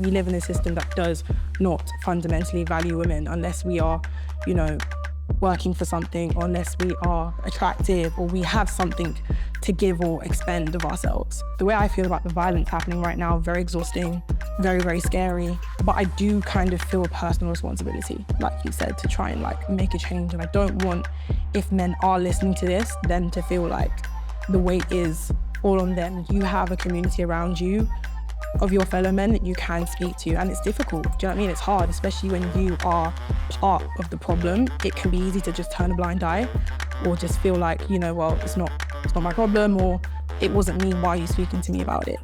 we live in a system that does not fundamentally value women unless we are, you know, working for something, or unless we are attractive or we have something to give or expend of ourselves. The way I feel about the violence happening right now, very exhausting, very, very scary. But I do kind of feel a personal responsibility, like you said, to try and like make a change. And I don't want, if men are listening to this, them to feel like the weight is all on them. You have a community around you of your fellow men that you can speak to, and it's difficult. Do you know what I mean? It's hard, especially when you are part of the problem. It can be easy to just turn a blind eye, or just feel like, you know, well, it's not my problem, or it wasn't me, why are you speaking to me about it?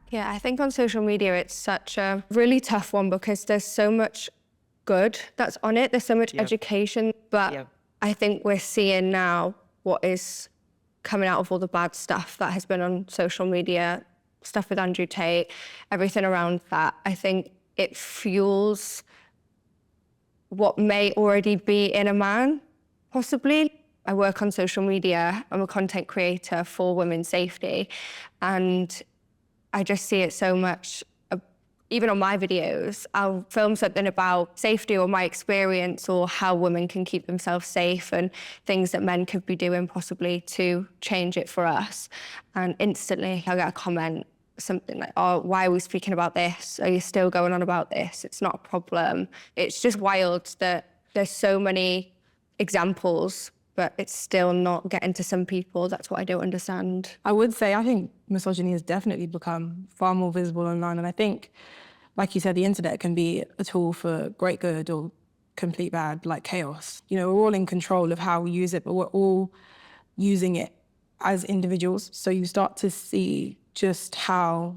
Yeah, I think on social media, it's such a really tough one because there's so much good that's on it. There's so much education, but I think we're seeing now what is coming out of all the bad stuff that has been on social media, stuff with Andrew Tate, everything around that. I think it fuels what may already be in a man, possibly. I work on social media. I'm a content creator for women's safety. And I just see it so much. Even on my videos, I'll film something about safety or my experience or how women can keep themselves safe and things that men could be doing possibly to change it for us. And instantly I'll get a comment, something like, oh, why are we speaking about this? Are you still going on about this? It's not a problem. It's just wild that there's so many examples, but it's still not getting to some people. That's what I don't understand. I would say, I think misogyny has definitely become far more visible online. And I think, like you said, the internet can be a tool for great good or complete bad, like chaos. You know, we're all in control of how we use it, but we're all using it as individuals. So you start to see just how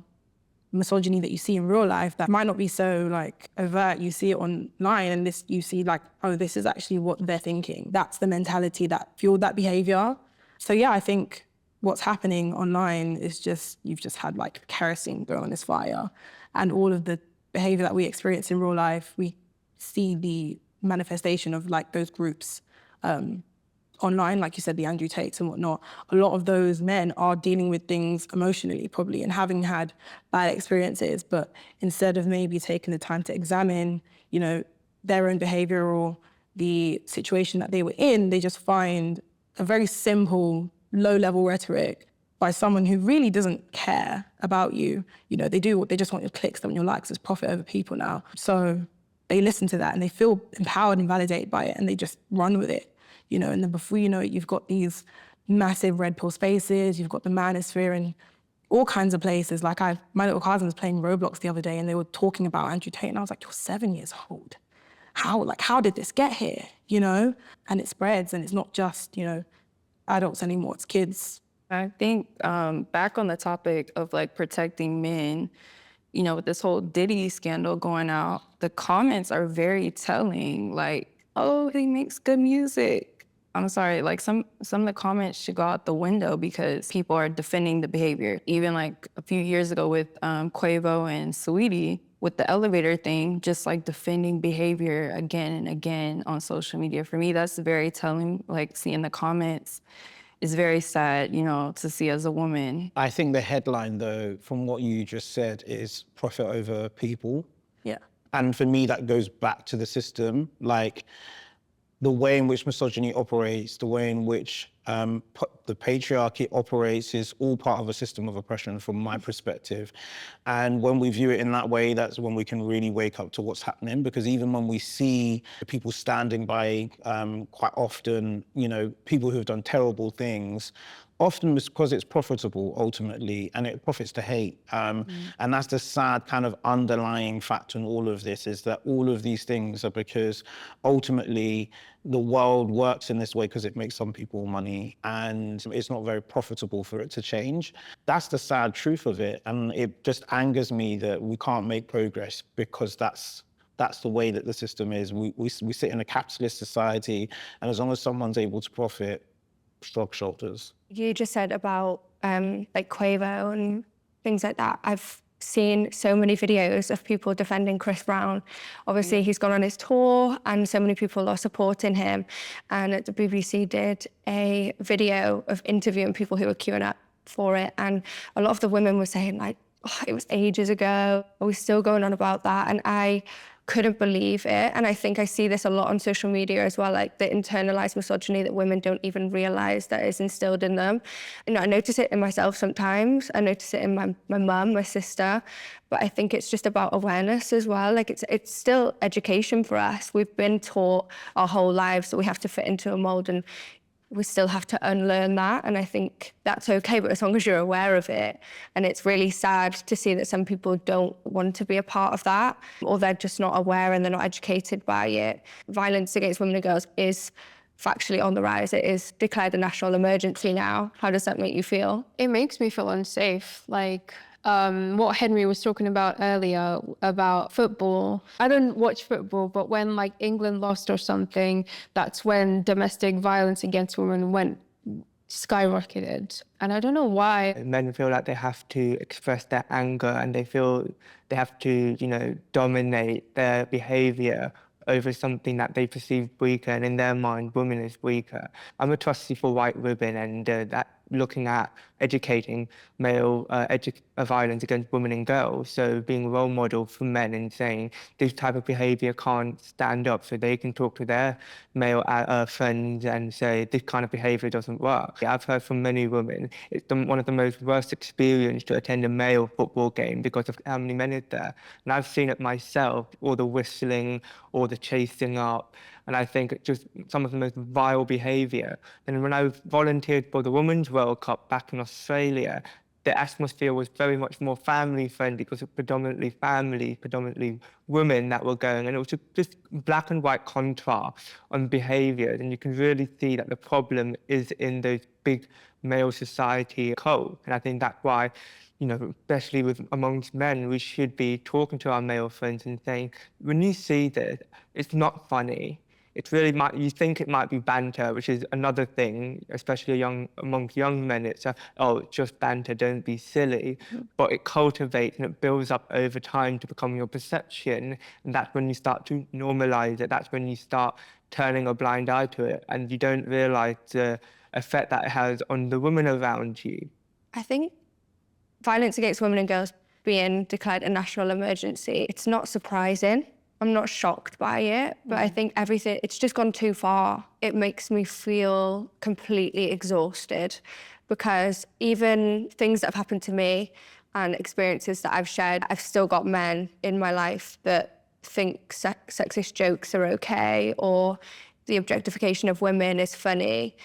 misogyny that you see in real life that might not be so like overt, you see it online, and this you see like, oh, this is actually what they're thinking. That's the mentality that fueled that behavior. So yeah, I think what's happening online is just, you've just had like kerosene thrown on this fire, and all of the behavior that we experience in real life, we see the manifestation of like those groups online, like you said, the Andrew Tates and whatnot. A lot of those men are dealing with things emotionally probably and having had bad experiences, but instead of maybe taking the time to examine, you know, their own behavior or the situation that they were in, they just find a very simple, low-level rhetoric by someone who really doesn't care about you. You know, they just want your clicks, they want your likes. It's profit over people now. So they listen to that and they feel empowered and validated by it, and they just run with it. You know, and then before you know it, you've got these massive red pill spaces, you've got the manosphere and all kinds of places. Like my little cousin was playing Roblox the other day and they were talking about Andrew Tate, and I was like, you're 7 years old. How did this get here? You know? And it spreads, and it's not just, you know, adults anymore, it's kids. I think back on the topic of like protecting men, you know, with this whole Diddy scandal going out, the comments are very telling. Like, oh, he makes good music. I'm sorry, like some of the comments should go out the window because people are defending the behavior. Even like a few years ago with Quavo and Saweetie, with the elevator thing, just like defending behavior again and again on social media. For me, that's very telling. Like seeing the comments is very sad, you know, to see as a woman. I think the headline though, from what you just said, is profit over people. Yeah. And for me, that goes back to the system. Like, the way in which misogyny operates, the way in which the patriarchy operates is all part of a system of oppression from my perspective. And when we view it in that way, that's when we can really wake up to what's happening. Because even when we see people standing by, quite often, you know, people who have done terrible things, often it's because it's profitable ultimately, and it profits to hate. And that's the sad kind of underlying factor in all of this, is that all of these things are because ultimately the world works in this way because it makes some people money, and it's not very profitable for it to change. That's the sad truth of it. And it just angers me that we can't make progress because that's the way that the system is. We sit in a capitalist society, and as long as someone's able to profit, shrug shoulders. You just said about like Quavo and things like that. I've seen so many videos of people defending Chris Brown. Obviously, he's gone on his tour and so many people are supporting him. And the BBC did a video of interviewing people who were queuing up for it. And a lot of the women were saying like, oh, it was ages ago. Are we still going on about that? And I couldn't believe it. And I think I see this a lot on social media as well, like the internalized misogyny that women don't even realize that is instilled in them. You know, I notice it in myself sometimes. I notice it in my mum, my sister. But I think it's just about awareness as well. Like it's still education for us. We've been taught our whole lives that we have to fit into a mold, and we still have to unlearn that. And I think that's okay, but as long as you're aware of it. And it's really sad to see that some people don't want to be a part of that, or they're just not aware and they're not educated by it. Violence against women and girls is factually on the rise. It is declared a national emergency now. How does that make you feel? It makes me feel unsafe. Like, what Henry was talking about earlier about football. I don't watch football, but when like England lost or something, that's when domestic violence against women went skyrocketed. And I don't know why. Men feel like they have to express their anger, and they feel they have to, you know, dominate their behaviour over something that they perceive weaker, and in their mind, women is weaker. I'm a trustee for white women, and that looking at educating male violence against women and girls. So being a role model for men and saying this type of behaviour can't stand up, so they can talk to their male friends and say this kind of behaviour doesn't work. I've heard from many women it's one of the most worst experiences to attend a male football game because of how many men are there. And I've seen it myself, all the whistling, all the chasing up, and I think it's just some of the most vile behaviour. And when I volunteered for the Women's World Cup back in Australia, the atmosphere was very much more family-friendly because it was predominantly women that were going. And it was just black and white contrast on behaviour. And you can really see that the problem is in those big male society codes. And I think that's why, you know, especially amongst men, we should be talking to our male friends and saying, when you see this, it's not funny. It really might, you think it might be banter, which is another thing, especially amongst young men. It's oh, it's just banter, don't be silly. But it cultivates and it builds up over time to become your perception. And that's when you start to normalize it. That's when you start turning a blind eye to it. And you don't realize the effect that it has on the women around you. I think violence against women and girls being declared a national emergency, it's not surprising. I'm not shocked by it, but I think it's just gone too far. It makes me feel completely exhausted, because even things that have happened to me and experiences that I've shared, I've still got men in my life that think sexist jokes are okay, or the objectification of women is funny.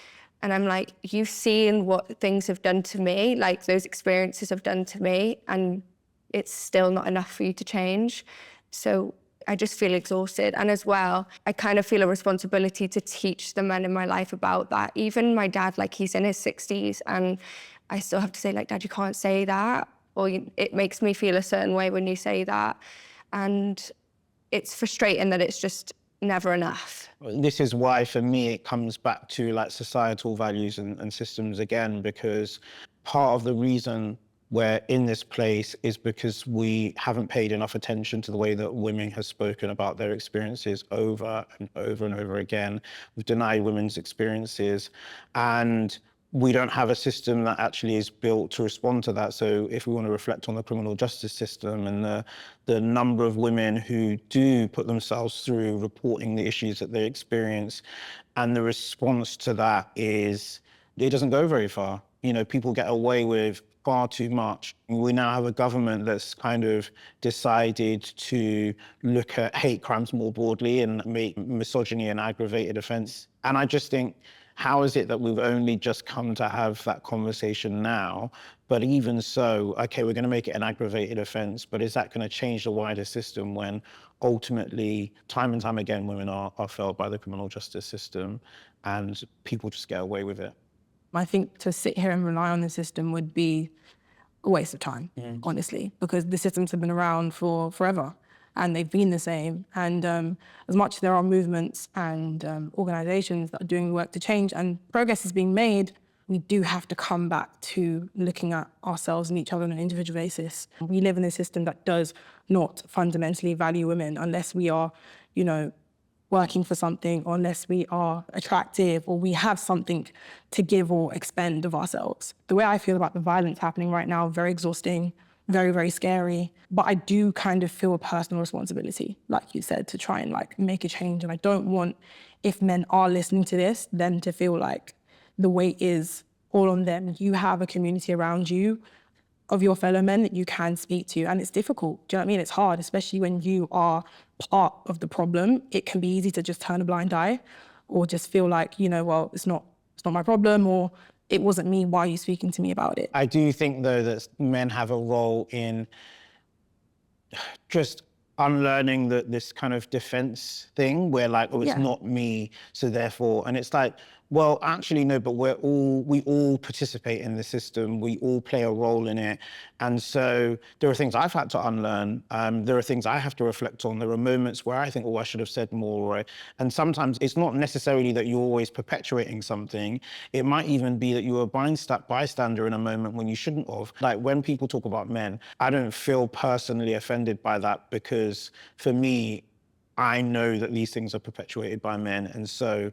And I'm like, you've seen what things have done to me, like those experiences have done to me, and it's still not enough for you to change. So I just feel exhausted. And as well, I kind of feel a responsibility to teach the men in my life about that. Even my dad, like he's in his 60s, and I still have to say, like, Dad, you can't say that. Or it makes me feel a certain way when you say that. And it's frustrating that it's just never enough. This is why, for me, it comes back to like societal values and systems again, because part of the reason we're in this place is because we haven't paid enough attention to the way that women have spoken about their experiences over and over and over again. We've denied women's experiences, and we don't have a system that actually is built to respond to that. So if we want to reflect on the criminal justice system and the number of women who do put themselves through reporting the issues that they experience, and the response to that is, it doesn't go very far. You know, people get away with far too much. We now have a government that's kind of decided to look at hate crimes more broadly and make misogyny an aggravated offence. And I just think, how is it that we've only just come to have that conversation now? But even so, okay, we're going to make it an aggravated offence, but is that going to change the wider system when ultimately, time and time again, women are failed by the criminal justice system and people just get away with it? I think to sit here and rely on the system would be a waste of time, honestly, because the systems have been around for forever and they've been the same. And as much as there are movements and organisations that are doing the work to change and progress is being made, we do have to come back to looking at ourselves and each other on an individual basis. We live in a system that does not fundamentally value women unless we are, you know, working for something, or unless we are attractive or we have something to give or expend of ourselves. The way I feel about the violence happening right now, very exhausting, very, very scary. But I do kind of feel a personal responsibility, like you said, to try and like make a change. And I don't want, if men are listening to this, them to feel like the weight is all on them. You have a community around you of your fellow men that you can speak to. And it's difficult, do you know what I mean? It's hard, especially when you are part of the problem. It can be easy to just turn a blind eye or just feel like, you know, well, it's not my problem, or it wasn't me, why are you speaking to me about it? I do think, though, that men have a role in just unlearning this kind of defense thing where like, oh, it's not me, so therefore, and it's like, well, actually, no, but we all participate in the system. We all play a role in it. And so there are things I've had to unlearn. There are things I have to reflect on. There are moments where I think, oh, I should have said more. Right? And sometimes it's not necessarily that you're always perpetuating something. It might even be that you were a bystander in a moment when you shouldn't have. Like when people talk about men, I don't feel personally offended by that, because for me, I know that these things are perpetuated by men. And so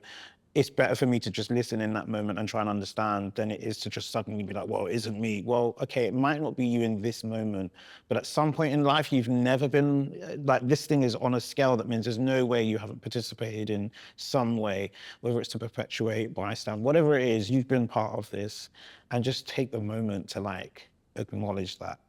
it's better for me to just listen in that moment and try and understand than it is to just suddenly be like, well, it isn't me. Well, okay, it might not be you in this moment, but at some point in life, you've never been, like this thing is on a scale that means there's no way you haven't participated in some way, whether it's to perpetuate, bystand, whatever it is, you've been part of this, and just take the moment to like acknowledge that.